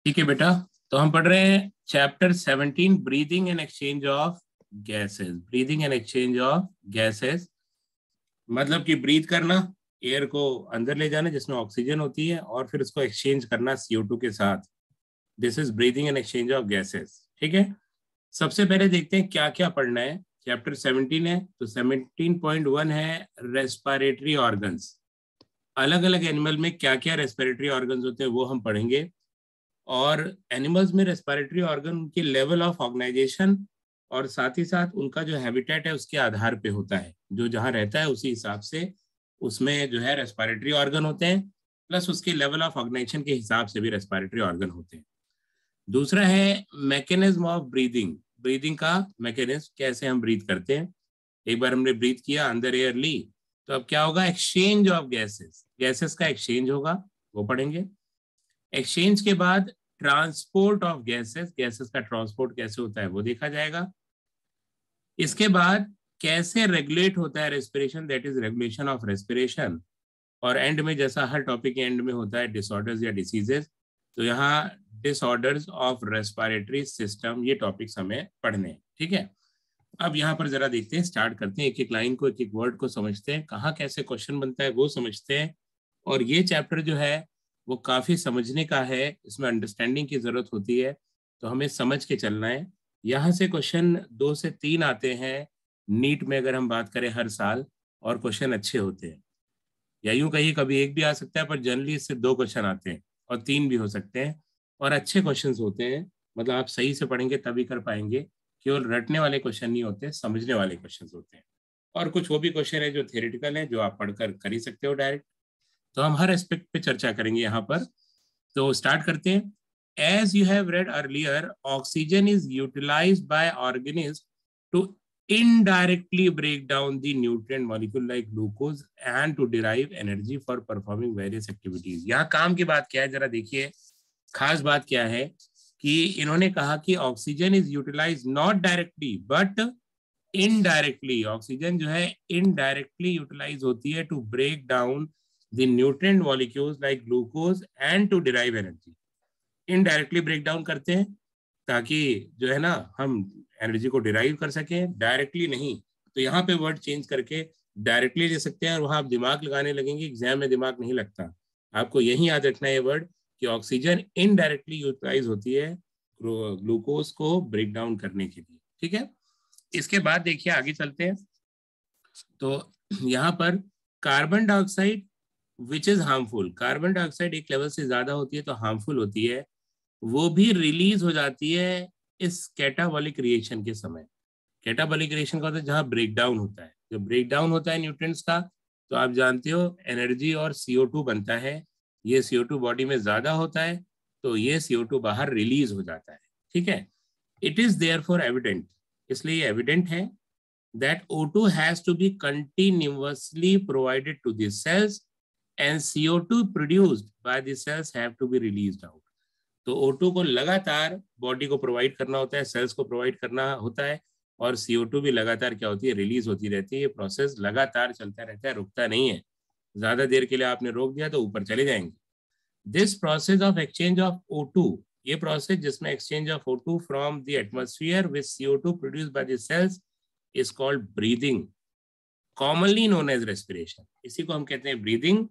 ठीक है बेटा। तो हम पढ़ रहे हैं chapter 17 breathing and exchange of gases. Breathing and exchange of gases मतलब कि ब्रीथ करना, एयर को अंदर ले जाना जिसमें ऑक्सीजन होती है और फिर उसको एक्सचेंज करना CO2 के साथ। This is breathing and exchange of gases. ठीक है, सबसे पहले देखते हैं क्या क्या पढ़ना है। चैप्टर 17 है तो 17.1 है रेस्पिरेटरी ऑर्गन्स। अलग अलग एनिमल में क्या क्या रेस्पिरेटरी ऑर्गन्स होते हैं वो हम पढ़ेंगे। और एनिमल्स में रेस्पिरेटरी ऑर्गन उनके लेवल ऑफ ऑर्गेनाइजेशन और साथ ही साथ उनका जो हैबिटेट है उसके आधार पे होता है। जो जहाँ रहता है उसी हिसाब से उसमें जो है रेस्पिरेटरी ऑर्गन होते हैं, प्लस उसके लेवल ऑफ ऑर्गेनाइजेशन के हिसाब से भी रेस्पिरेटरी ऑर्गन होते हैं। दूसरा है मैकेनिज्म ऑफ ब्रीदिंग। ब्रीदिंग का मैकेनिज्म, कैसे हम ब्रीथ करते हैं। एक बार हमने ब्रीथ किया, अंदर एयर ली, तो अब क्या होगा, एक्सचेंज ऑफ गैसेस, गैसेस का एक्सचेंज होगा, वो पढ़ेंगे। एक्सचेंज के बाद ट्रांसपोर्ट ऑफ गैसेस, गैसेस का ट्रांसपोर्ट कैसे होता है वो देखा जाएगा। इसके बाद कैसे रेगुलेट होता है respiration, that is regulation of respiration. और एंड में, जैसा हर टॉपिक के एंड में होता है, डिसऑर्डर्स या डिसीजेस, तो यहाँ डिसऑर्डर्स ऑफ रेस्पिरेटरी सिस्टम, ये टॉपिक्स हमें पढ़ने हैं। ठीक है, अब यहाँ पर जरा देखते हैं, स्टार्ट करते हैं, एक एक लाइन को, एक एक वर्ड को समझते हैं, कहाँ कैसे क्वेश्चन बनता है वो समझते हैं। और ये चैप्टर जो है वो काफी समझने का है, इसमें अंडरस्टैंडिंग की जरूरत होती है, तो हमें समझ के चलना है। यहाँ से क्वेश्चन 2 से 3 आते हैं नीट में, अगर हम बात करें हर साल, और क्वेश्चन अच्छे होते हैं। या यूं कहिए कभी एक भी आ सकता है, पर जनरली इससे 2 क्वेश्चन आते हैं, और 3 भी हो सकते हैं, और अच्छे क्वेश्चन होते हैं। मतलब आप सही से पढ़ेंगे तभी कर पाएंगे। केवल रटने वाले क्वेश्चन नहीं होते, समझने वाले क्वेश्चन होते हैं। और कुछ वो भी क्वेश्चन है जो थियोरेटिकल है, जो आप पढ़कर कर ही सकते हो डायरेक्ट। तो हम हर एस्पेक्ट पे चर्चा करेंगे यहाँ पर। तो स्टार्ट करते हैं। As you have read earlier, oxygen is utilised by organism to indirectly break down the nutrient molecule like glucose and to derive energy for performing various activities। यहाँ काम की बात क्या है, जरा देखिए। खास बात क्या है कि इन्होंने कहा कि oxygen is utilise not directly but indirectly. Oxygen जो है इनडायरेक्टली यूटिलाइज होती है to break down the nutrient molecules like glucose and to derive energy. Indirectly break down करते हैं ताकि जो है ना हम एनर्जी को डिराइव कर सकें, डायरेक्टली नहीं। तो यहाँ पे वर्ड चेंज करके डायरेक्टली ले सकते हैं, और वहां आप दिमाग लगाने लगेंगे, एग्जाम में दिमाग नहीं लगता। आपको यही याद रखना है ये वर्ड, कि ऑक्सीजन इनडायरेक्टली यूटिलाइज होती है ग्लूकोज को ब्रेक डाउन करने के लिए। ठीक है, इसके बाद देखिए आगे चलते हैं। तो यहाँ पर carbon dioxide which is harmful, carbon dioxide एक लेवल से ज्यादा होती है तो हार्मफुल होती है, वो भी रिलीज हो जाती है इस कैटाबॉलिक रिएक्शन के समय। कैटाबॉलिक रिएक्शन का होता है जहां ब्रेक डाउन होता है। जब ब्रेक डाउन होता है न्यूट्रिएंट्स का, तो आप जानते हो एनर्जी और CO2 बनता है। ये CO2 बॉडी में ज्यादा होता है, तो ये CO2 बाहर रिलीज हो जाता है। ठीक है, इट इज देयरफॉर एविडेंट, इसलिए एविडेंट है that O2 has to be continuously provided to the cells and CO2 produced by the cells have to be released out। तो O2 को लगातार बॉडी को प्रोवाइड करना होता है, सेल्स को प्रोवाइड करना होता है, और CO2 भी लगातार क्या होती है, रिलीज होती रहती है। ये प्रोसेस लगातार चलता रहता है, रुकता नहीं है। ज्यादा देर के लिए आपने रोक दिया तो ऊपर चले जाएंगे। This process of exchange of O2, ये प्रोसेस जिसमें exchange of O2 from the atmosphere with CO2 produced by the cells is called breathing, commonly known as respiration। इसी को हम कहते हैं ब्रीदिंग,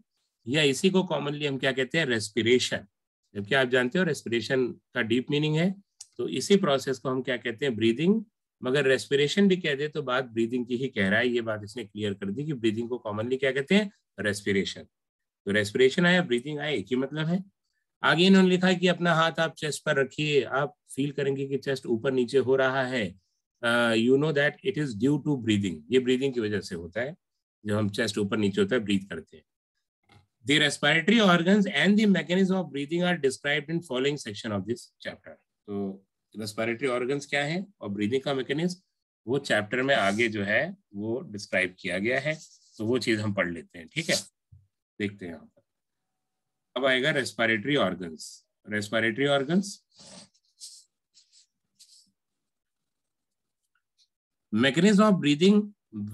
या इसी को कॉमनली हम क्या कहते हैं, रेस्पिरेशन। जबकि आप जानते हो रेस्पिरेशन का डीप मीनिंग है, तो इसी प्रोसेस को हम क्या कहते हैं, ब्रीदिंग। मगर रेस्पिरेशन भी कह दे तो बात ब्रीदिंग की ही कह रहा है। ये बात इसने क्लियर कर दी कि ब्रीदिंग को कॉमनली क्या कहते हैं, रेस्पिरेशन। तो रेस्पिरेशन आया, ब्रीदिंग आया, एक ही मतलब है। आगे इन्होंने लिखा है कि अपना हाथ आप चेस्ट पर रखिए, आप फील करेंगे कि चेस्ट ऊपर नीचे हो रहा है। You know that it is due to breathing, ये ब्रीदिंग की वजह से होता है। जब हम चेस्ट ऊपर नीचे होता है ब्रीथ करते हैं। The respiratory organs and the mechanism of breathing are described in following section of this chapter। तो रेस्पिरेटरी ऑर्गन्स क्या है और ब्रीदिंग का मैकेनिज्म, वो चैप्टर में आगे जो है वो डिस्क्राइब किया गया है, तो वो चीज हम पढ़ लेते हैं। ठीक है, देखते हैं यहाँ पर। अब आएगा respiratory organs. Respiratory organs, mechanism of breathing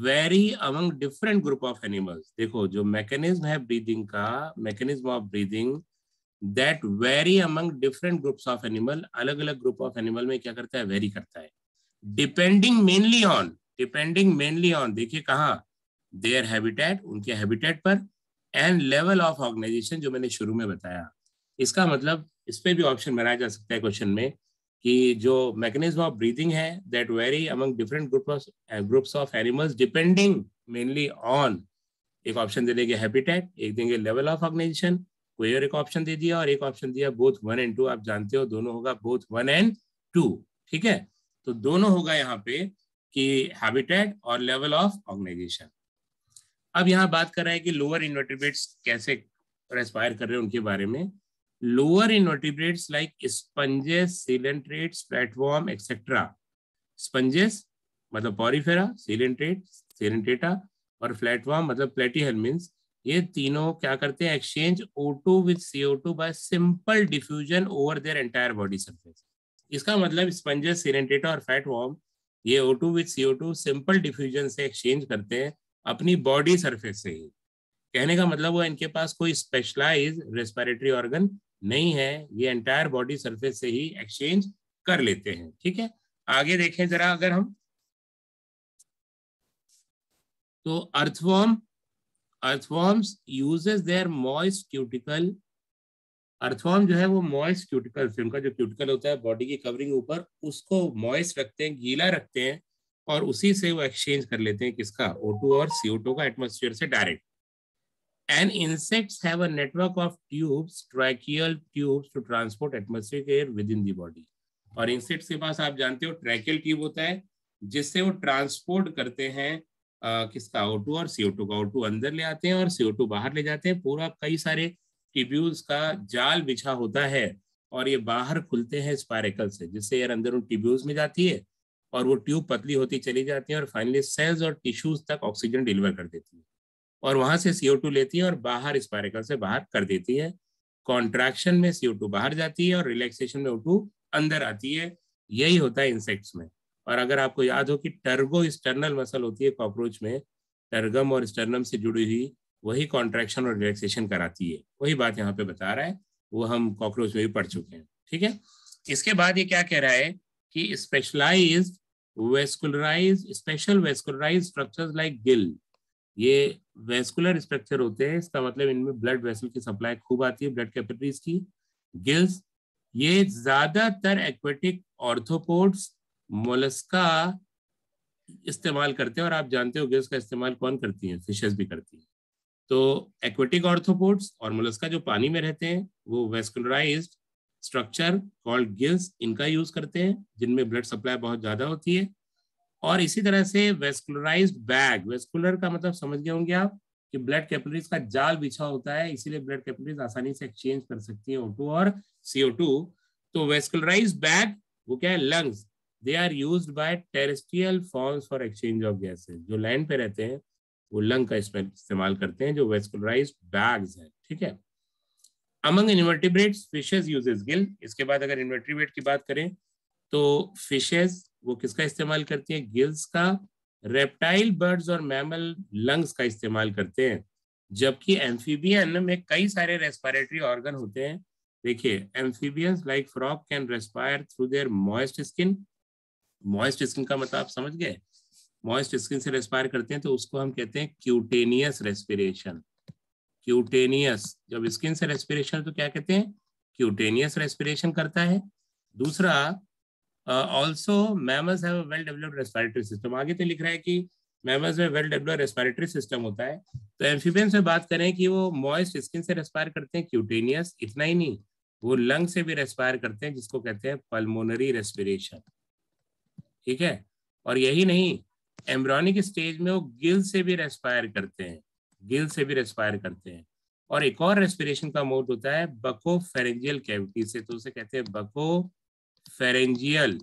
very among different group of animals. देखो जो मैकेनिज्म है ब्रीदिंग का, mechanism of breathing that very among different groups of animal, अलग अलग ग्रुप ऑफ एनिमल में क्या करता है, वेरी करता है, डिपेंडिंग मेनली ऑन, देखिए कहाँ, देयर हैबिटेट, उनके हैबिटेट पर, एंड लेवल ऑफ ऑर्गेनाइजेशन, जो मैंने शुरू में बताया। इसका मतलब इस पे भी ऑप्शन बनाया जा सकता है क्वेश्चन में कि जो मैकेनिज्म ऑफ ब्रीदिंग है, that very among different groups of animals depending mainly on, एक ऑप्शन दे देंगे हैबिटेट, एक देंगे लेवल ऑफ ऑर्गेनाइजेशन, कोई और एक ऑप्शन दे दिया, और एक ऑप्शन दिया बोथ 1 एंड 2। आप जानते हो दोनों होगा बोथ 1 एंड 2, ठीक है। तो दोनों होगा यहाँ पे कि हैबिटेट और लेवल ऑफ ऑर्गेनाइजेशन। अब यहाँ बात कर रहे हैं कि लोअर इनवर्टिब्रेट्स कैसे रेस्पायर कर रहे हैं उनके बारे में। Lower invertebrates like sponges, coelenterates, platform etcetera. Sponges मतलब पॉरीफेरा, सीलेंट्रेटा और प्लेटफॉर्म मतलब प्लेटीहेल्मिन्स, ये तीनों क्या करते हैं, exchange O2 with CO2 bye simple diffusion over their entire body surface. इसका मतलब स्पंजेस, सीलेंट्रेटा और प्लेटफॉर्म ये O2 with CO2 simple diffusion से एक्सचेंज करते हैं अपनी बॉडी सरफेस से ही। कहने का मतलब वो इनके पास कोई स्पेशलाइज रेस्पिरेटरी ऑर्गन नहीं है, ये एंटायर बॉडी सरफेस से ही एक्सचेंज कर लेते हैं, ठीक है। आगे देखें जरा अगर हम, तो earthworms uses their moist cuticle. Earthworm जो है वो मॉइस्ट क्यूटिकल से, उनका जो क्यूटिकल होता है बॉडी की कवरिंग ऊपर, उसको मॉइस्ट रखते हैं, गीला रखते हैं, और उसी से वो एक्सचेंज कर लेते हैं किसका, O2 और CO2 का एटमॉस्फेयर से direct. And insects have a network of tubes, tracheal tubes, to transport atmospheric air within the body. और इंसेक्ट्स के पास आप जानते हो ट्रैकियल ट्यूब होता है, जिससे वो ट्रांसपोर्ट करते हैं किसका, O2 और CO2 का। O2 अंदर ले आते हैं और CO2 बाहर ले जाते हैं। पूरा कई सारे ट्यूब्यूल्स का जाल बिछा होता है, और ये बाहर खुलते हैं स्पायरेकल से, जिससे एयर अंदर उन ट्यूब्यूल्स में जाती है, और वो ट्यूब पतली होती चली जाती है, और फाइनली सेल्स और टिश्यूज तक ऑक्सीजन डिलीवर कर देती है, और वहां से CO2 लेती है और बाहर स्पायरेकल से बाहर कर देती है। कॉन्ट्रैक्शन में CO2 बाहर जाती है और रिलैक्सेशन में O2 अंदर आती है। यही होता है इंसेक्ट्स में। और अगर आपको याद हो कि टर्गो स्टर्नल मसल होती है कॉकरोच में, टर्गम और स्टर्नम से जुड़ी हुई, वही कॉन्ट्रैक्शन और रिलैक्सेशन कराती है। वही बात यहाँ पे बता रहा है, वो हम कॉकरोच में भी पढ़ चुके हैं, ठीक है। इसके बाद ये क्या कह रहा है कि specialised vascularised, special vascularised structures like gill, ये वेस्कुलर स्ट्रक्चर होते हैं, इसका मतलब इनमें ब्लड वेसल की सप्लाई खूब आती है, ब्लड कैपिलरीज की। गिल्स, ये ज्यादातर एक्वेटिक ऑर्थोपोड्स, मोलस्का इस्तेमाल करते हैं, और आप जानते हो गिल्स का इस्तेमाल कौन करती है, फिशेस भी करती है। तो एक्वेटिक ऑर्थोपोड्स और मोलस्का जो पानी में रहते हैं, वो वेस्कुलराइज्ड स्ट्रक्चर कॉल्ड गिल्स, इनका यूज करते हैं, जिनमें ब्लड सप्लाई बहुत ज्यादा होती है। और इसी तरह से वेस्कुलराइज्ड बैग, वेस्कुलर का मतलब समझ गए होंगे आप कि ब्लड कैपिलरीज का जाल बिछा होता है, इसीलिए ब्लड कैपिलरीज आसानी से एक्सचेंज कर सकती है O2 और CO2। तो वेस्कुलराइज्ड बैग वो क्या है, lungs, they are used by terrestrial forms for exchange of gases. जो लैंड पे रहते हैं वो लंग का इस्तेमाल करते हैं, जो वेस्कुलराइज्ड बैग्स है, ठीक है। Among invertebrates fishes uses Gill. इसके बाद अगर इनवर्टिब्रेट की बात करें तो फिशेस वो किसका इस्तेमाल करती हैं, गिल्स का। रेप्टाइल, बर्ड्स और मैमल लंग्स का इस्तेमाल करते हैं, जबकि एम्फीबियन में कई सारे रेस्पिरेटरी ऑर्गन होते हैं। देखिए amphibians like frog can respire through their moist skin. Moist skin का मतलब आप समझ गए, मॉइस्ट स्किन से रेस्पायर करते हैं, तो उसको हम कहते हैं क्यूटेनियस रेस्पिरेशन। क्यूटेनियस, जब स्किन से रेस्पिरेशन तो क्या कहते हैं, क्यूटेनियस रेस्पिरेशन करता है। दूसरा, also mammals have a well developed respiratory system. आगे तो लिख रहा है कि मैमल्स में वेल डेवलप्ड रेस्पिरेटरी सिस्टम होता है। तो एम्फीबियंस में बात करें कि वो मॉइस्ट स्किन से रेस्पायर करते हैं, क्यूटेनियस। इतना ही नहीं, वो लंग से भी रेस्पायर करते हैं, जिसको कहते हैं पल्मोनरी रेस्पिरेशन, ठीक है। और यही नहीं, एम्ब्रियोनिक स्टेज में वो गिल से भी रेस्पायर करते हैं, गिल से भी रेस्पायर करते हैं। और एक और रेस्पिरेशन का मोड होता है बको फेरेंजियल कैविटी से, तो उसे कहते हैं बको फेरेंजियल,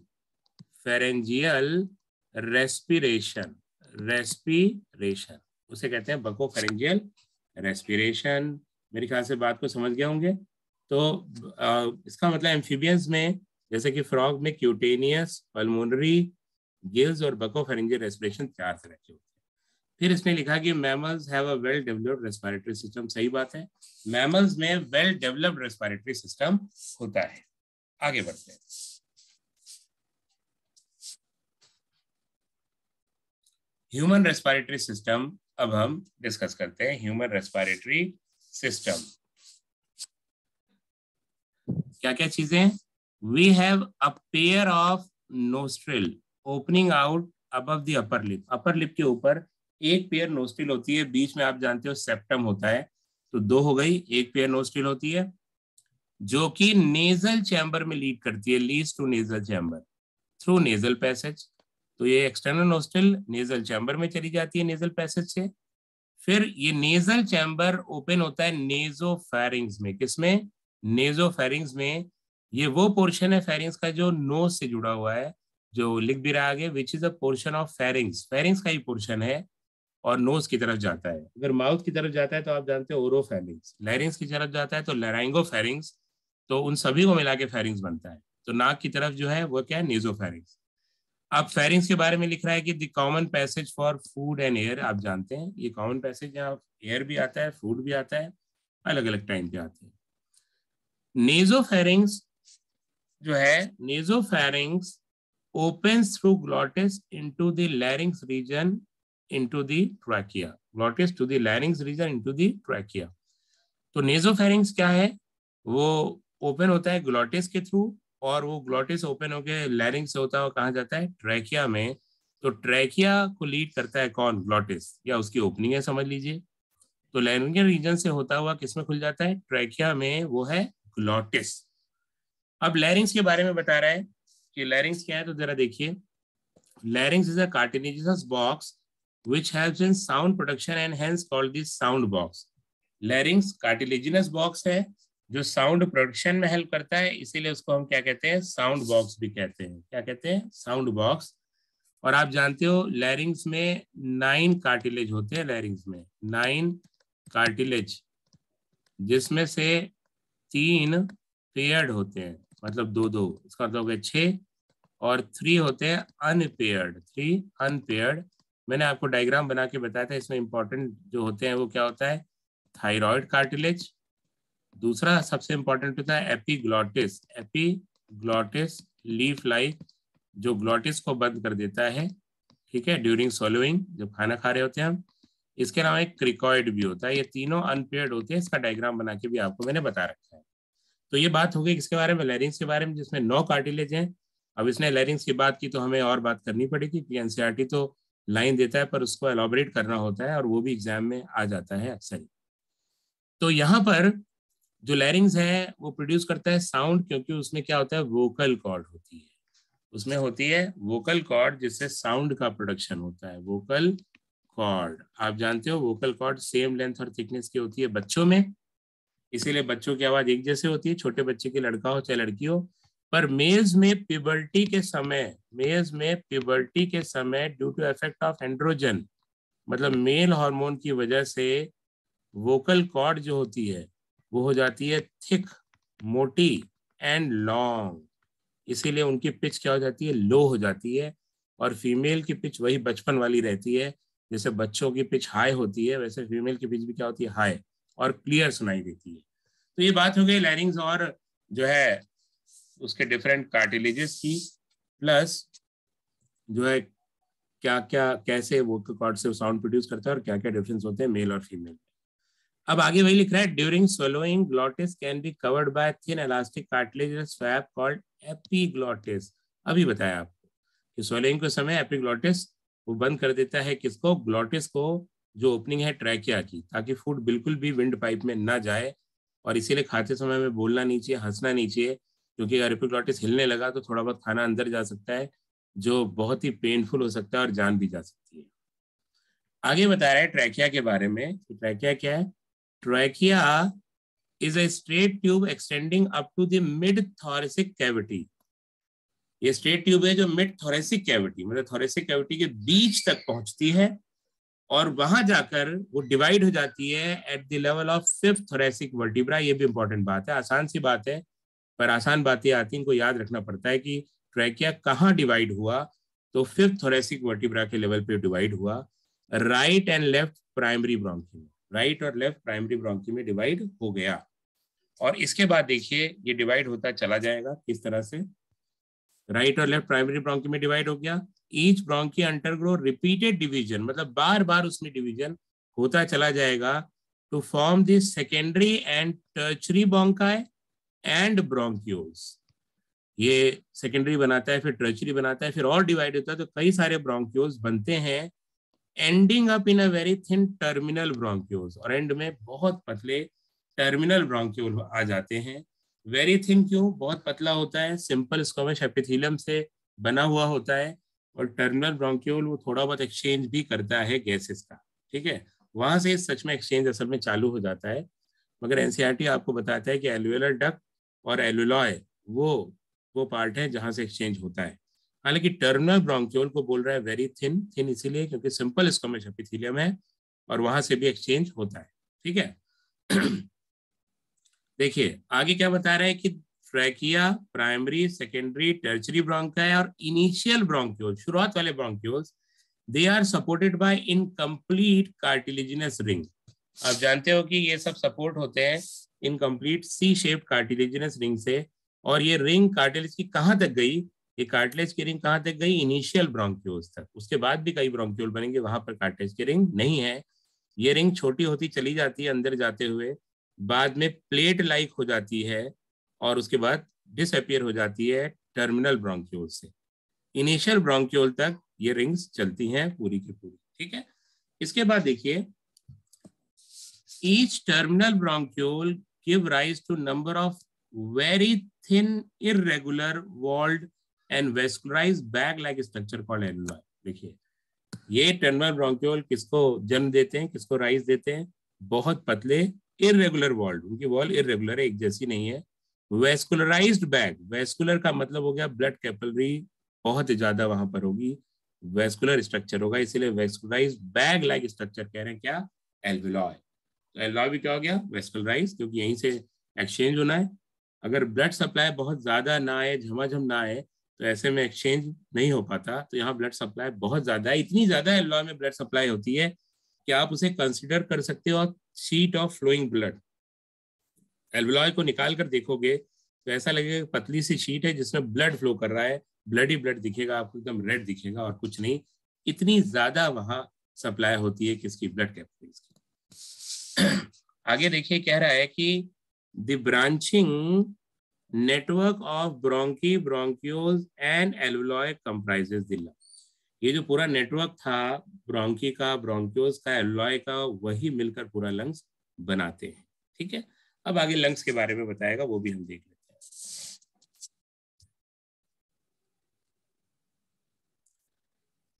फेरेंजियल रेस्पिरेशन, रेस्पिरेशन उसे कहते हैं बको फेरेंजियल रेस्पिरेशन। मेरे ख्याल से बात को समझ गए होंगे। तो इसका मतलब एम्फीबियंस में जैसे कि फ्रॉग में क्यूटेनियस, पल्मोनरी, गिल्स और बको फेरेंजियल रेस्पिरेशन 4 तरह के होते हैं। फिर इसने लिखा कि mammals have a well developed respiratory system. सही बात है, मैमल्स में वेल डेवलप्ड रेस्पिरेटरी सिस्टम होता है। आगे बढ़ते हैं। ह्यूमन रेस्पिरेटरी सिस्टम अब हम डिस्कस करते हैं। ह्यूमन रेस्पिरेटरी सिस्टम क्या क्या चीजें? We have a pair of nostril opening out above the upper lip. Upper lip के ऊपर एक पेयर नोस्ट्रिल होती है, बीच में आप जानते हो सेप्टम होता है, तो दो हो गई, एक पेयर नोस्ट्रिल होती है जो कि नेजल चैम्बर में लीड करती है, leads to nasal chamber through nasal passage. तो ये एक्सटर्नल नोस्ट्रिल नेजल चैम्बर में चली जाती है नेजल पैसेज से। फिर ये नेजल चैम्बर ओपन होता है नेजोफेरिंग्स में। किसमें? नेजोफेरिंग्स में। ये वो पोर्शन है फेरिंग्स का जो नोज से जुड़ा हुआ है, जो लिख भी रहा आगे, which is a portion of pharynx. Pharynx का ही पोर्शन है और नोज की तरफ जाता है। अगर माउथ की तरफ जाता है तो आप जानते हो ओरोफेरिंग्स, लैरिंग्स की तरफ जाता है तो लैरिंगोफेरिंग्स। तो उन सभी को मिला के फेरिंग्स बनता है। तो नाक की तरफ जो है वो क्या है? नेजोफेरिंग्स। अब फेरिंग्स के बारे में लिख रहा है कि the common passage for food and air. आप जानते हैं ये कॉमन पैसेज यहाँ एयर भी आता है, फूड भी आता है, अलग अलग टाइम पे आते हैं। नेजोफेरिंग्स जो है, nasopharynx opens through glottis into the larynx region into the trachea, glottis to the larynx region into the trachea। तो नेजोफेरिंग्स क्या है? वो ओपन होता है ग्लॉटिस के थ्रू, और वो ग्लॉटिस ओपन होकर लैरिंग्स से होता है कहाँ जाता है? ट्रैकिया में। तो ट्रैकिया को लीड करता है कौन? ग्लॉटिस, या उसकी ओपनिंग है समझ लीजिए। तो लैरिंगियल रीजन से होता हुआ किसमें खुल जाता है? ट्रैकिया में, वो है ग्लॉटिस। अब लैरिंग्स के बारे में बता रहा है कि लैरिंग्स क्या है, तो जरा देखिए। लैरिंग्स is a cartilaginous box which helps in sound production and hence called the sound box। लैरिंग्स cartilaginous box है जो साउंड प्रोडक्शन में हेल्प करता है, इसीलिए उसको हम क्या कहते हैं? साउंड बॉक्स भी कहते हैं। क्या कहते हैं? Sound box. और आप जानते हो लैरिंग्स में 9 कार्टिलेज होते हैं। लैरिंग्स में 9 कार्टिलेज, जिसमें से 3 पेयर्ड होते हैं, मतलब दो दो, इसका मतलब हो गया 6, और 3 होते हैं अनपेयर्ड। 3 अनपेयर्ड। मैंने आपको डायग्राम बना के बताया था, इसमें इंपॉर्टेंट जो होते हैं वो क्या होता है? Thyroid cartilage. दूसरा सबसे इंपॉर्टेंट होता है एपिग्लॉटिस। एपिग्लॉटिस लीफ लाइक, जो ग्लॉटिस को बंद कर देता है, ठीक है, ड्यूरिंग सॉलोइंग, जब खाना खा रहे होते हैं हम। इसके अलावा एक क्रिकॉइड भी होता है। ये तीनों अनपेयर्ड होते हैं, इसका डायग्राम बना के भी आपको मैंने बता रखा है। तो ये बात हो गई किसके बारे में? लैरिंग्स के बारे में, जिसमें 9 कार्टिलेज हैं। अब इसने लैरिंग्स की बात की तो हमें और बात करनी पड़ेगी कि एनसीईआरटी तो लाइन देता है पर उसको एलॉबरेट करना होता है, और वो भी एग्जाम में आ जाता है अक्सर। तो यहाँ पर जो लैरिंग्स है वो प्रोड्यूस करता है साउंड, क्योंकि उसमें क्या होता है? वोकल कॉर्ड होती है। उसमें होती है वोकल कॉर्ड, जिससे साउंड का प्रोडक्शन होता है। वोकल कॉर्ड आप जानते हो, वोकल कॉर्ड सेम लेंथ और थिकनेस की होती है बच्चों में, इसीलिए बच्चों की आवाज एक जैसे होती है, छोटे बच्चे की, लड़का हो चाहे लड़की हो। पर मेल्स में प्यूबर्टी के समय, मेल्स में प्यूबर्टी के समय due to effect of androgen, मतलब मेल हार्मोन की वजह से वोकल कॉर्ड जो होती है वो हो जाती है थिक, मोटी एंड लॉन्ग। इसीलिए उनकी पिच क्या हो जाती है? लो हो जाती है। और फीमेल की पिच वही बचपन वाली रहती है, जैसे बच्चों की पिच हाई होती है वैसे फीमेल की पिच भी क्या होती है? हाई, और क्लियर सुनाई देती है। तो ये बात हो गई लैरिंग्स और जो है उसके डिफरेंट कार्टिलेजेस की, प्लस जो है क्या क्या कैसे वोकल कॉर्ड से साउंड प्रोड्यूस करता है और क्या क्या डिफरेंस होते हैं मेल और फीमेल। अब आगे वही लिख रहा है, during swallowing glottis can be covered by thin elastic cartilaginous swap called epiglottis. अभी बताया आपको कि swallowing के समय एपीग्लॉटिस वो बंद कर देता है किसको? ग्लॉटिस को, जो ओपनिंग है ट्रैकिया की, ताकि फूड बिल्कुल भी विंड पाइप में ना जाए। और इसीलिए खाते समय में बोलना नहीं चाहिए, हंसना नहीं चाहिए, क्योंकि अगर एपीग्लॉटिस हिलने लगा तो थोड़ा बहुत खाना अंदर जा सकता है, जो बहुत ही पेनफुल हो सकता है और जान भी जा सकती है। आगे बता रहा है ट्रैकिया के बारे में। ट्रैकिया क्या है? Trachea is a straight tube extending up to the mid thoracic cavity। ये स्ट्रेट ट्यूब है जो मिड थोरेसिक कैविटी, मतलब थोरेसिक कैविटी के बीच तक पहुंचती है, और वहां जाकर वो डिवाइड हो जाती है at the level of 5th thoracic vertebra. ये भी इंपॉर्टेंट बात है, आसान सी बात है पर आसान बातें आती हैं, इनको याद रखना पड़ता है कि ट्रैकिया कहाँ डिवाइड हुआ। तो 5th थोरेसिक वर्टिब्रा के लेवल पे डिवाइड हुआ। Right and left primary bronchi में, राइट और लेफ्ट प्राइमरी ब्रोंकी में डिवाइड हो गया। और इसके बाद देखिए ये डिवाइड होता चला जाएगा किस तरह से, राइट और लेफ्ट प्राइमरी ब्रोंकी में डिवाइड हो गया। Each bronchi undergo repeated division, मतलब बार बार उसमें डिवीजन होता चला जाएगा to form the secondary and tertiary bronchi and bronchioles. ये सेकेंडरी बनाता है, फिर टर्शरी बनाता है, फिर और डिवाइड होता है, तो कई सारे ब्रोंक्यूल्स बनते हैं, ending up in a very thin terminal bronchioles, और एंड में बहुत पतले टर्मिनल ब्रोंक्यूल आ जाते हैं। वेरी थिन क्यों? बहुत पतला होता है, सिंपल स्क्वैश एपिथेलियम से बना हुआ होता है, और टर्मिनल ब्रोंक्यूल वो थोड़ा बहुत एक्सचेंज भी करता है गैसेस का, ठीक है, वहां से सच में एक्सचेंज असल में चालू हो जाता है। मगर एनसीईआरटी आपको बताता है कि एल्वियोलर डक्ट और एल्वियोलाई वो पार्ट है जहां से एक्सचेंज होता है। हालांकि टर्मिनल ब्रोंक्यूल को बोल रहा है वेरी थिन, थिन इसीलिए क्योंकि सिंपल स्क्वैश एपिथेलियम है और वहां से भी एक्सचेंज होता है, ठीक है। देखिए आगे क्या बता रहे हैं कि trachea, primary, secondary, tertiary bronchi और इनिशियल ब्रोंक्यूल, शुरुआत वाले bronchioles, they are supported by incomplete cartilaginous ring. आप जानते हो कि ये सब सपोर्ट होते हैं incomplete C shaped cartilaginous ring से। और ये रिंग कार्टिलेज की कहां तक गई? ये कार्टिलेज की रिंग कहां तक गई? इनिशियल ब्रोंक्यूल्स तक। उसके बाद भी कई ब्रोंक्यूल बनेंगे, वहां पर कार्टिलेज की रिंग नहीं है। ये रिंग छोटी होती चली जाती है अंदर जाते हुए, बाद में प्लेट लाइक हो जाती है, और उसके बाद डिसअपियर हो जाती है टर्मिनल ब्रोंक्यूल से। इनिशियल ब्रोंक्यूल तक ये रिंग्स चलती हैं पूरी की पूरी, ठीक है। इसके बाद देखिए, each terminal bronchiole give rise to number of very thin irregular walled and vascularised bag like structure called alveoli. देखिए ये टर्मिनल ब्रोंक्यूल किसको जन्म देते हैं, किसको राइज देते हैं? बहुत पतले इररेगुलर वॉल्ड, उनकी वॉल इररेगुलर है, एक जैसी नहीं है। वेस्कुलराइज्ड बैग, वेस्कुलर का मतलब हो गया ब्लड कैपिलरी बहुत ज्यादा वहां पर होगी, वेस्कुलर स्ट्रक्चर होगा, इसीलिए वेस्कुलराइज्ड बैग लाइक स्ट्रक्चर कह रहे हैं क्या? एल्वियोलाई। तो एल्वियोलाई भी क्या हो गया? वेस्कुलराइज, क्योंकि यहीं से एक्सचेंज होना है। अगर ब्लड सप्लाई बहुत ज्यादा ना आए, झमाझम ना आए, तो ऐसे में एक्सचेंज नहीं हो पाता। तो यहाँ ब्लड सप्लाई बहुत ज्यादा है, इतनी ज्यादा एल्वियोलाई में ब्लड सप्लाई होती है कि आप उसे कंसिडर कर सकते हो sheet of flowing blood. Alveoli को निकाल कर देखोगे तो ऐसा लगेगा पतली सी शीट है जिसमें ब्लड फ्लो कर रहा है, ब्लड ही ब्लड दिखेगा आपको, एकदम रेड दिखेगा और कुछ नहीं। इतनी ज्यादा वहां सप्लाई होती है किसकी? ब्लड कैपिलरीज की। आगे देखिए कह रहा है कि the branching network of bronchi, bronchioles and alveoli comprises the lung. ये जो पूरा नेटवर्क था ब्रोंकी का, ब्रोंक्यूल्स का, एल्वियोलाई का, वही मिलकर पूरा लंग्स बनाते हैं, ठीक है। अब आगे लंग्स के बारे में बताएगा, वो भी हम देख लेते हैं।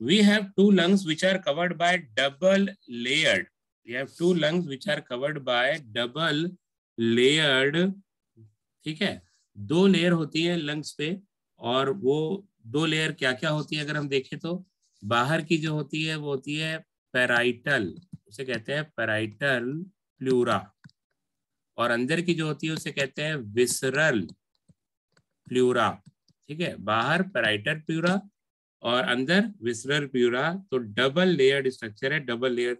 We have two lungs which are covered by double layered. We have two lungs which are covered by double layered, ठीक है। दो लेयर होती है लंग्स पे, और वो दो लेयर क्या क्या होती है अगर हम देखें तो, बाहर की जो होती है वो होती है पैराइटल, उसे कहते हैं पैराइटल प्लूरा, और अंदर की जो होती है उसे कहते हैं विसरल प्लूरा, ठीक है। बाहर पैराइटल प्लूरा और अंदर विसरल प्लूरा, तो डबल लेयर्ड स्ट्रक्चर है, डबल लेयर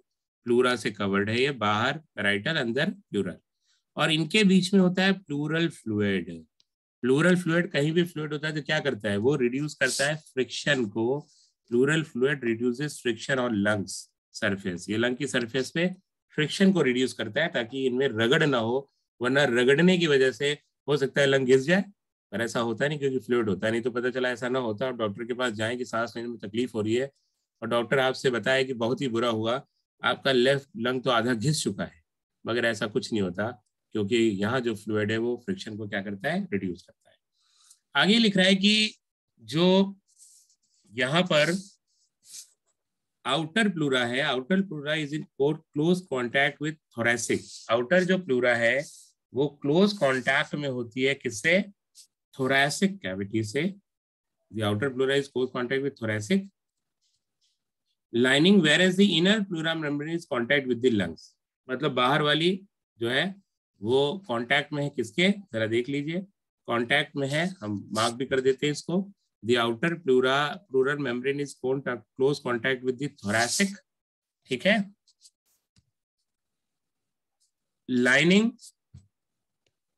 प्लूरा से कवर्ड है ये, बाहर पैराइटल अंदर प्लूरल, और इनके बीच में होता है प्लूरल फ्लूइड। प्लूरल फ्लूइड, कहीं भी फ्लूइड होता है तो क्या करता है? वो रिड्यूस करता है फ्रिक्शन को। Pleural fluid reduces friction on lungs surface, ये लंग की सरफेस पे फ्रिक्शन को रिड्यूस करता है ताकि इनमें रगड़ ना हो, वरना रगड़ने की वजह से हो सकता है लंग घिस जाए, पर ऐसा होता नहीं क्योंकि फ्लूइड होता है। नहीं तो पता चला ऐसा ना होता और डॉक्टर के पास जाएं कि सांस लेने में तकलीफ हो रही है, और डॉक्टर आपसे बताए कि बहुत ही बुरा हुआ, आपका लेफ्ट लंग तो आधा घिस चुका है, मगर ऐसा कुछ नहीं होता, क्योंकि यहाँ जो फ्लूइड है वो फ्रिक्शन को क्या करता है? रिड्यूस करता है। आगे लिख रहा है कि जो यहाँ पर आउटर प्लूरा है, outer pleura is in close contact with thoracic. Outer जो प्लूरा है वो क्लोज कॉन्टैक्ट में होती है किससे? थोरेसिक कैविटी से। The outer pleura is close contact with thoracic lining, whereas the inner pleura membrane is contact with the lungs. मतलब बाहर वाली जो है वो कॉन्टैक्ट में है किसके? जरा देख लीजिए, कॉन्टैक्ट में है, हम मार्क भी कर देते हैं इसको। The outer pleural membrane is close contact with the thoracic, ठीक है। Lining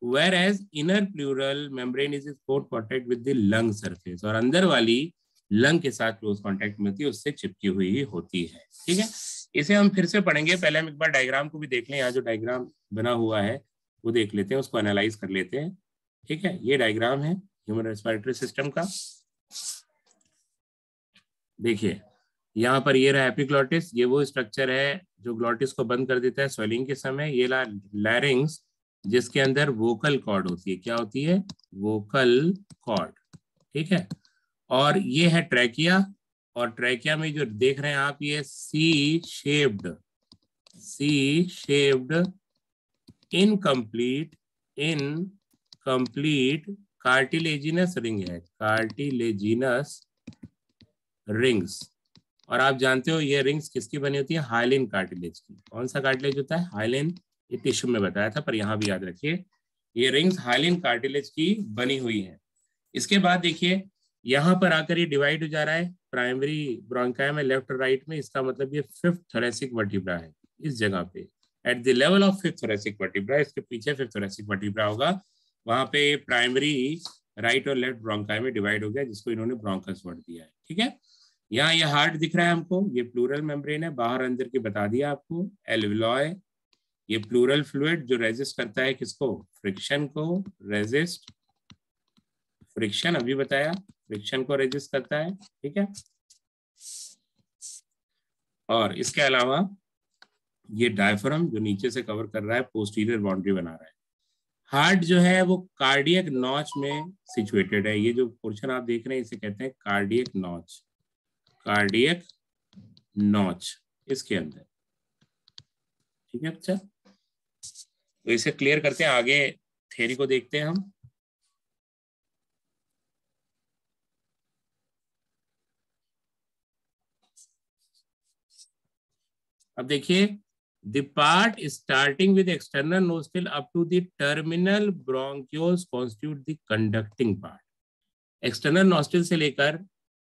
whereas inner pleural membrane is in close contact with the lung surface, और अंदर वाली लंग के साथ क्लोज कांटेक्ट में होती है, उससे चिपकी हुई होती है। ठीक है, इसे हम फिर से पढ़ेंगे। पहले हम एक बार डायग्राम को भी देख लें। यहाँ जो डायग्राम बना हुआ है वो देख लेते हैं, उसको एनालाइज कर लेते हैं। ठीक है, ये डायग्राम है ह्यूमन रेस्पिरेटरी सिस्टम का। देखिए यहाँ पर ये रहा एपिग्लॉटिस, ये वो स्ट्रक्चर है जो ग्लॉटिस को बंद कर देता है स्वेलिंग के समय। ये लैरिंग्स जिसके अंदर वोकल कॉर्ड होती है। क्या होती है? Vocal cord. ठीक है, और ये है ट्रैकिया, और ट्रैकिया में जो देख रहे हैं आप ये C shaped incomplete cartilaginous ring है, कार्टिलेजिनस रिंग्स। और आप जानते हो ये रिंग्स किसकी बनी होती है? हाइलिन कार्टिलेज की। कौन सा कार्टिलेज होता है? हाइलिन। ये टिश्यू में बताया था, पर यहाँ भी याद रखिए ये रिंग्स हाइलिन कार्टिलेज की बनी हुई है। इसके बाद देखिए यहाँ पर आकर ये डिवाइड हो जा रहा है प्राइमरी ब्रोंकाई में, लेफ्ट और राइट में। इसका मतलब ये फिफ्थ थोरैसिक वर्टिब्रा है इस जगह पे, at the level of fifth thoracic vertebra. इसके पीछे फिफ्थ थोरैसिक वर्टिब्रा होगा, वहां पे प्राइमरी राइट और लेफ्ट ब्रोंकाई में डिवाइड हो गया, जिसको इन्होंने ब्रोंकस वर्ड दिया है। ठीक है, यहाँ ये हार्ट दिख रहा है हमको, ये प्लूरल मेम्ब्रेन है, बाहर अंदर की बता दिया आपको। एल्वियोलाई, ये प्लूरल फ्लूइड जो रेजिस्ट करता है किसको? फ्रिक्शन को। रेजिस्ट फ्रिक्शन, अभी बताया, फ्रिक्शन को रेजिस्ट करता है। ठीक है, और इसके अलावा ये डायफ्राम जो नीचे से कवर कर रहा है, पोस्टीरियर बाउंड्री बना रहा है। हार्ट जो है वो कार्डियक नॉच में सिचुएटेड है। ये जो पोर्शन आप देख रहे हैं इसे कहते हैं कार्डियक नॉच, कार्डियक नॉच इसके अंदर। ठीक है, अच्छा तो इसे क्लियर करते हैं, आगे थ्योरी को देखते हैं हम। अब देखिए, the part starting with external nostril up to the terminal bronchioles constitute the conducting part. External nostril से लेकर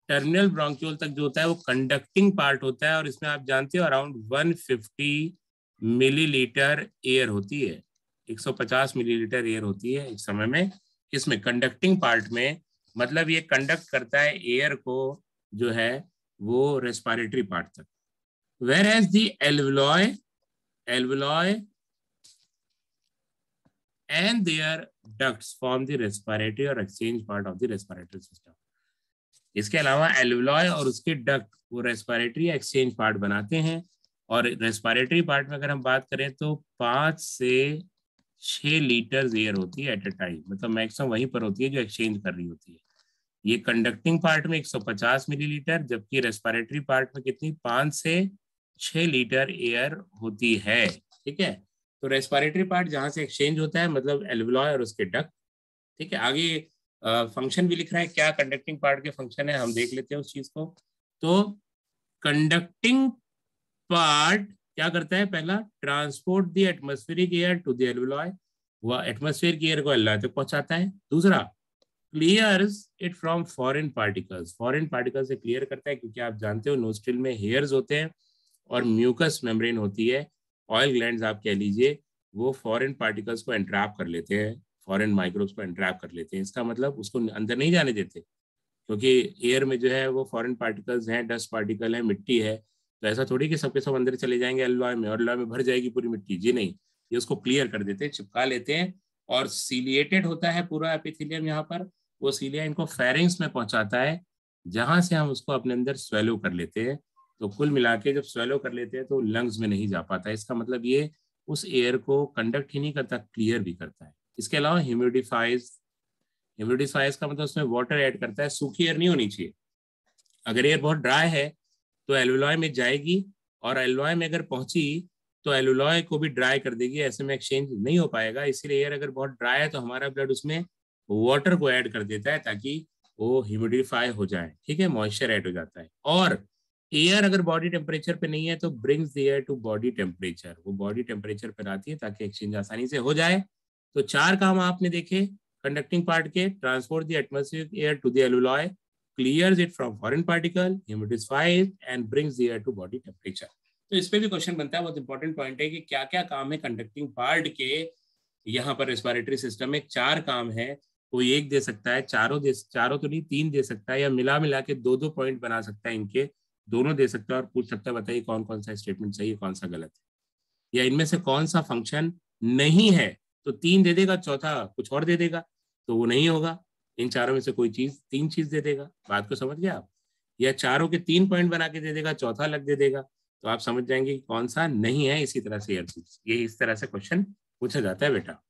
टर्मिनल ब्रोंक्यूल तक जो होता है वो कंडक्टिंग पार्ट होता है, और इसमें आप जानते हो अराउंड 150 मिलीलीटर एयर होती है, 150 मिलीलीटर एयर होती है एक समय में। इसमें कंडक्टिंग पार्ट में मतलब ये कंडक्ट करता है एयर को जो है वो रेस्पिरेटरी पार्ट तक। Whereas the alveoli and their ducts form the respiratory or exchange part of the respiratory system. इसके अलावा एल्वियोलाई और उसके डक्ट वो रेस्पिरेटरी एक्सचेंज पार्ट बनाते हैं। और रेस्पिरेटरी पार्ट में अगर हम बात करें तो 5 से 6 लीटर एयर होती है एट ए टाइम, मतलब मैक्सिमम वहीं पर होती है जो एक्सचेंज कर रही होती है। ये कंडक्टिंग पार्ट में 150 मिलीलीटर, जबकि रेस्पिरेटरी पार्ट में कितनी? 5 से 6 लीटर एयर होती है। ठीक है, तो रेस्पिरेटरी पार्ट जहां से एक्सचेंज होता है मतलब एल्वियोलाई और उसके डक्ट। ठीक है, आगे फंक्शन भी लिख रहा है, क्या कंडक्टिंग पार्ट के फंक्शन है हम देख लेते हैं उस चीज को। तो कंडक्टिंग पार्ट क्या करता है? पहला, transport the atmospheric air to the alveoli, वह एटमॉस्फेयर की एयर को एल्वियोलाई तक पहुंचाता है। दूसरा, clears it from foreign particles, foreign particle से क्लियर करता है, क्योंकि आप जानते हो नोस्ट्रिल में हेयर्स होते हैं और म्यूकस मेम्ब्रेन होती है, ऑयल ग्लैंड्स आप कह लीजिए, वो फॉरेन पार्टिकल्स को एंट्रैप कर लेते हैं, फॉरेन माइक्रोब्स को एंट्रैप कर लेते हैं। इसका मतलब उसको अंदर नहीं जाने देते, क्योंकि एयर में जो है वो फॉरेन पार्टिकल्स हैं, डस्ट पार्टिकल है, मिट्टी है। तो ऐसा थोड़ी कि सबके सब अंदर चले जाएंगे एल्वियोलाई में और एल्वियोलाई में भर जाएगी पूरी मिट्टी, जी नहीं, ये उसको क्लियर कर देते हैं, चिपका लेते हैं। और सीलिएटेड होता है पूरा एपिथेलियम यहाँ पर, वो सीलिया इनको फेरिंग्स में पहुंचाता है, जहां से हम उसको अपने अंदर स्वेलो कर लेते हैं। तो कुल मिला के जब स्वेलो कर लेते हैं तो लंग्स में नहीं जा पाता। इसका मतलब ये उस एयर को कंडक्ट ही नहीं करता, क्लियर भी करता है। इसके अलावा ह्यूमिडिफाइज का मतलब उसमें वाटर ऐड करता है, सूखी एयर नहीं होनी चाहिए। अगर एयर बहुत ड्राई है तो एल्वियोलाई में जाएगी, और एल्वियोलाई में अगर पहुंची तो एल्वियोलाई को भी ड्राई कर देगी, ऐसे में एक्सचेंज नहीं हो पाएगा। इसीलिए एयर अगर बहुत ड्राई है तो हमारा ब्लड उसमें वाटर को ऐड कर देता है ताकि वो ह्यूमिडिफाई हो जाए। ठीक है, मॉइस्चर ऐड हो जाता है। और एयर अगर बॉडी टेम्परेचर पे नहीं है तो brings the air to body temperature, वो बॉडी टेम्परेचर पर आती है ताकि एक्सचेंज आसानी से हो जाए। तो 4 काम आपने देखे कंडक्टिंग पार्ट के, transport the atmospheric air to the alveoli, clears it from foreign particle, humidifies and brings the air to body temperature. तो इस पे भी क्वेश्चन बनता है। बहुत इंपॉर्टेंट पॉइंट है कि क्या क्या काम है कंडक्टिंग पार्ट के यहाँ पर रेस्पिरेटरी सिस्टम में। 4 काम है, कोई एक दे सकता है, चारों तो नहीं, 3 दे सकता है, या मिला मिला के 2-2 पॉइंट बना सकता है, इनके दोनों दे सकता है और पूछ सकता है बताइए कौन कौन सा स्टेटमेंट सही है, कौन सा गलत है, या इनमें से कौन सा फंक्शन नहीं है। तो 3 दे देगा, चौथा कुछ और दे देगा, तो वो नहीं होगा। इन चारों में से कोई चीज, 3 चीज दे देगा। बात को समझ गया आप? या चारों के 3 पॉइंट बना के दे देगा, चौथा अलग दे देगा, तो आप समझ जाएंगे कि कौन सा नहीं है। इसी तरह से ये इस तरह से क्वेश्चन पूछा जाता है बेटा।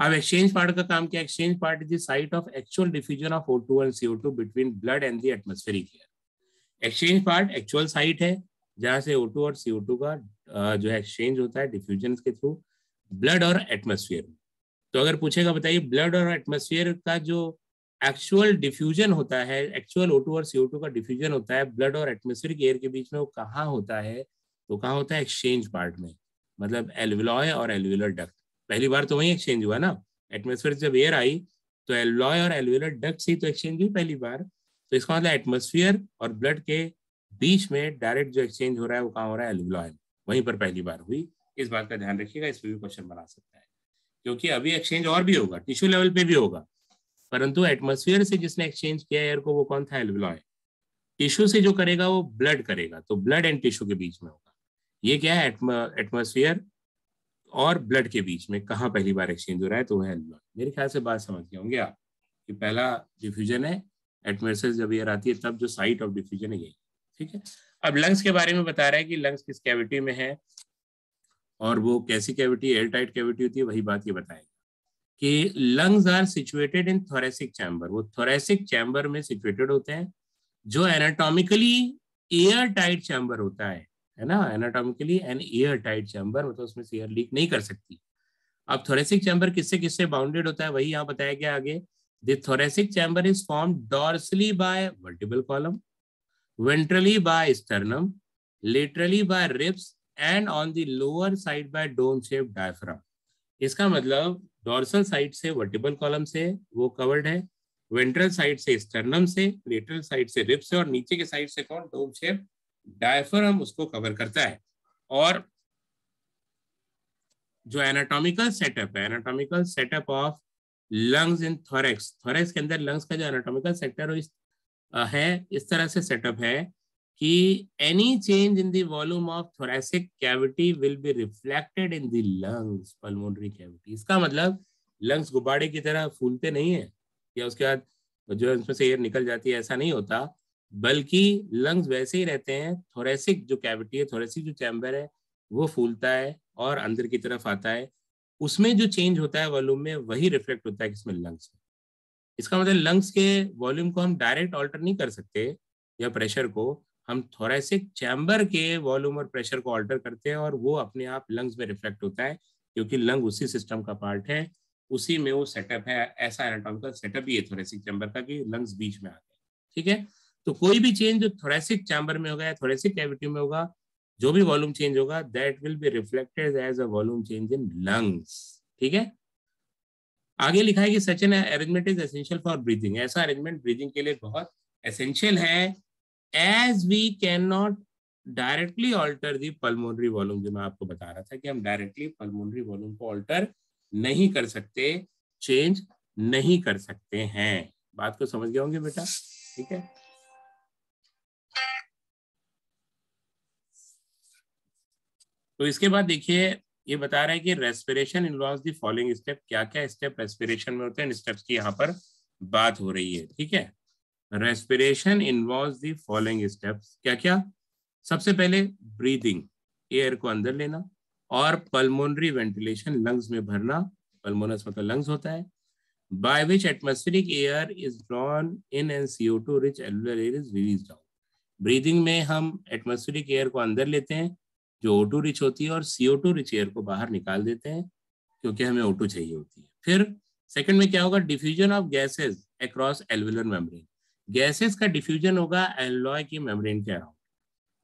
अब एक्सचेंज पार्ट का काम क्या है? Exchange part is the site of actual diffusion of O2 and CO2 between blood and the atmospheric air. Exchange part actual site है जहां से O2 और CO2 का जो है एक्सचेंज होता है डिफ्यूजन के थ्रू ब्लड और एटमॉस्फेयर में। तो अगर पूछेगा बताइए ब्लड और एटमॉस्फेयर का जो एक्चुअल डिफ्यूजन होता है, एक्चुअल O2 और CO2 का डिफ्यूजन होता है ब्लड और एटमॉस्फेरिक एयर के बीच में, वो कहाँ होता है? तो कहाँ होता है? एक्सचेंज पार्ट में, मतलब एल्वियोलाई और एल्वियोलर डक्ट। पहली बार तो वही एक्सचेंज हुआ ना, एटमॉस्फेयर जब एयर आई तो एल्वियोलाई और एल्वियोलर डक्ट से ही तो एक्सचेंज हुई पहली बार। तो इसका मतलब एटमॉस्फेयर और ब्लड के बीच में डायरेक्ट जो एक्सचेंज हो रहा है वो कहाँ हो रहा है? एल्वियोलाई में, वहीं पर पहली बार हुई। इस बात का ध्यान रखिएगा, इस पर भी क्वेश्चन बना सकता है, क्योंकि अभी एक्सचेंज और भी होगा, टिश्यू लेवल पे भी होगा, परंतु एटमॉस्फेयर से जिसने एक्सचेंज किया एयर को वो कौन था? एल्वियोलाई। टिश्यू से जो करेगा वो ब्लड करेगा, तो ब्लड एंड टिश्यू के बीच में होगा। ये क्या है? एटमॉस्फेयर और ब्लड के बीच में कहाँ पहली बार एक्सचेंज हो रहा है? तो वो है एल्वियोलाई। मेरे ख्याल से बात समझ गए होंगे आप कि पहला डिफ्यूजन है एटमॉस्फेयर जब एयर आती है तब जो साइट ऑफ डिफ्यूजन है यही। ठीक है। अब लंग्स के बारे में बता रहा है कि लंग्स किस कैविटी में है और वो कैसी कैविटी, एयर टाइट कैविटी होती है, वही बात ये बताएगा कि lungs are situated in thoracic chamber. वो थोरेसिक चैम्बर में सिचुएटेड होते हैं जो एनाटॉमिकली एयर टाइट चैम्बर होता है ना, anatomically an air tight chamber, मतलब उसमें से एयर लीक नहीं कर सकती। अब थोरेसिक चैम्बर किससे किससे बाउंडेड होता है वही यहाँ बताया गया आगे। The thoracic chamber is form dorsally by vertebral column, ventrally by sternum, laterally by ribs and on the lower side by dome shaped diaphragm। इसका मतलब डॉर्सल साइड से वर्टिबल कॉलम से वो कवर्ड है, वेंट्रल साइड से sternum से, lateral side से rib से, और नीचे के साइड से कौन? डोम शेप डायफ्राम उसको कवर करता है। और जो एनाटॉमिकल सेटअप है, anatomical setup of lungs in thorax, thorax के अंदर लंग्स का जो एनाटॉमिकल सेक्टर है इस तरह से सेटअप है कि any change in the volume of thoracic cavity will be reflected in the lungs pulmonary cavity. इसका मतलब लंग्स गुब्बारे की तरह फूलते नहीं है या उसके बाद जो उसमें से एयर निकल जाती है, ऐसा नहीं होता, बल्कि लंग्स वैसे ही रहते हैं। थोरेसिक जो कैविटी है, थोरेसिक जो चैम्बर है वो फूलता है और अंदर की तरफ आता है, उसमें जो चेंज होता है वॉल्यूम में वही रिफ्लेक्ट होता है किसमें? लंग्स में। इसका मतलब लंग्स के वॉल्यूम को हम डायरेक्ट ऑल्टर नहीं कर सकते, या प्रेशर को हम थोरेसिक चैम्बर के वॉल्यूम और प्रेशर को ऑल्टर करते हैं और वो अपने आप लंग्स में रिफ्लेक्ट होता है, क्योंकि लंग उसी सिस्टम का पार्ट है, उसी में वो सेटअप है। ऐसा एनाटॉमिकल सेटअप ही है थोरेसिक चैम्बर का कि लंग्स बीच में आ गए। ठीक है। तो कोई भी चेंज जो थोरेसिक चैम्बर में होगा या थोरेसिक कैविटी में होगा, जो भी वॉल्यूम चेंज होगा that will be reflected as a volume change in lungs. ठीक है। आगे लिखा है कि such an arrangement is essential for breathing. ऐसा अरेंजमेंट ब्रीदिंग के लिए बहुत एसेंशियल है, as we can not directly alter the pulmonary volume. जो मैं आपको बता रहा था कि हम डायरेक्टली पल्मोनरी वॉल्यूम को ऑल्टर नहीं कर सकते, चेंज नहीं कर सकते हैं। बात को समझ गए होंगे बेटा? ठीक है। तो इसके बाद देखिए ये बता रहा है कि respiration involves the following step. क्या क्या स्टेप रेस्पिरेशन में होते हैं, इन स्टेप्स की यहाँ पर बात हो रही है। ठीक है। Respiration involves the following steps. क्या क्या? सबसे पहले ब्रीदिंग, एयर को अंदर लेना, और पल्मोनरी वेंटिलेशन, लंग्स में भरना, पल्मोनस मतलब लंग्स होता है, by which atmospheric air is drawn in and CO2 rich alveolar air is released out. Breathing में हम एटमॉस्फेरिक एयर को अंदर लेते हैं जो O2 रिच होती है, और CO2 रिच एयर को बाहर निकाल देते हैं क्योंकि हमें O2 चाहिए होती है। फिर सेकंड में क्या होगा? Diffusion of gases across alveolar membrane. Gases का डिफ्यूजन होगा एल्वियोलाई की मेम्ब्रेन के अराउंड।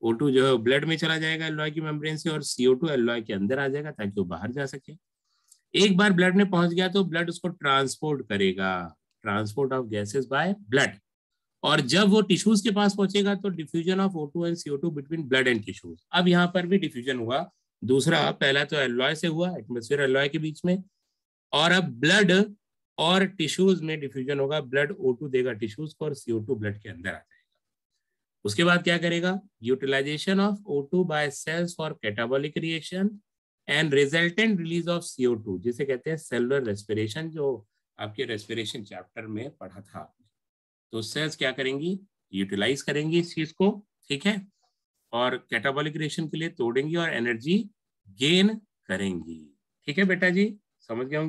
O2 जो है ब्लड में चला जाएगा एल्वियोलाई की मेम्ब्रेन से, और CO2 एल्वियोलाई के अंदर आ जाएगा ताकि वो बाहर जा सके। एक बार ब्लड में पहुंच गया तो ब्लड उसको ट्रांसपोर्ट करेगा, transport of gases by blood. और जब वो टिश्यूज के पास पहुंचेगा तो diffusion of O2 and CO2 between blood and tissues. अब यहाँ पर भी डिफ्यूजन हुआ दूसरा, पहला तो एलॉय से हुआ, एटमॉस्फेयर एलॉय के बीच में, और अब ब्लड और टिश्यूज में डिफ्यूजन होगा। ब्लड O2 देगा टिश्यूज को और CO2 ब्लड के अंदर आ जाएगा। उसके बाद क्या करेगा, utilisation of O2 by cells for catabolic reaction and resultant release of CO2, जिसे कहते हैं सेलुलर रेस्पिरेशन, जो आपके रेस्पिरेशन चैप्टर में पढ़ा था आपने। तो सेल्स क्या करेंगी, यूटिलाइज करेंगी इस चीज को, ठीक है, और कैटाबॉलिक रिएक्शन के लिए तोड़ेंगी और एनर्जी गेन करेंगी। ठीक है बेटा जी, समझ गए होंगे।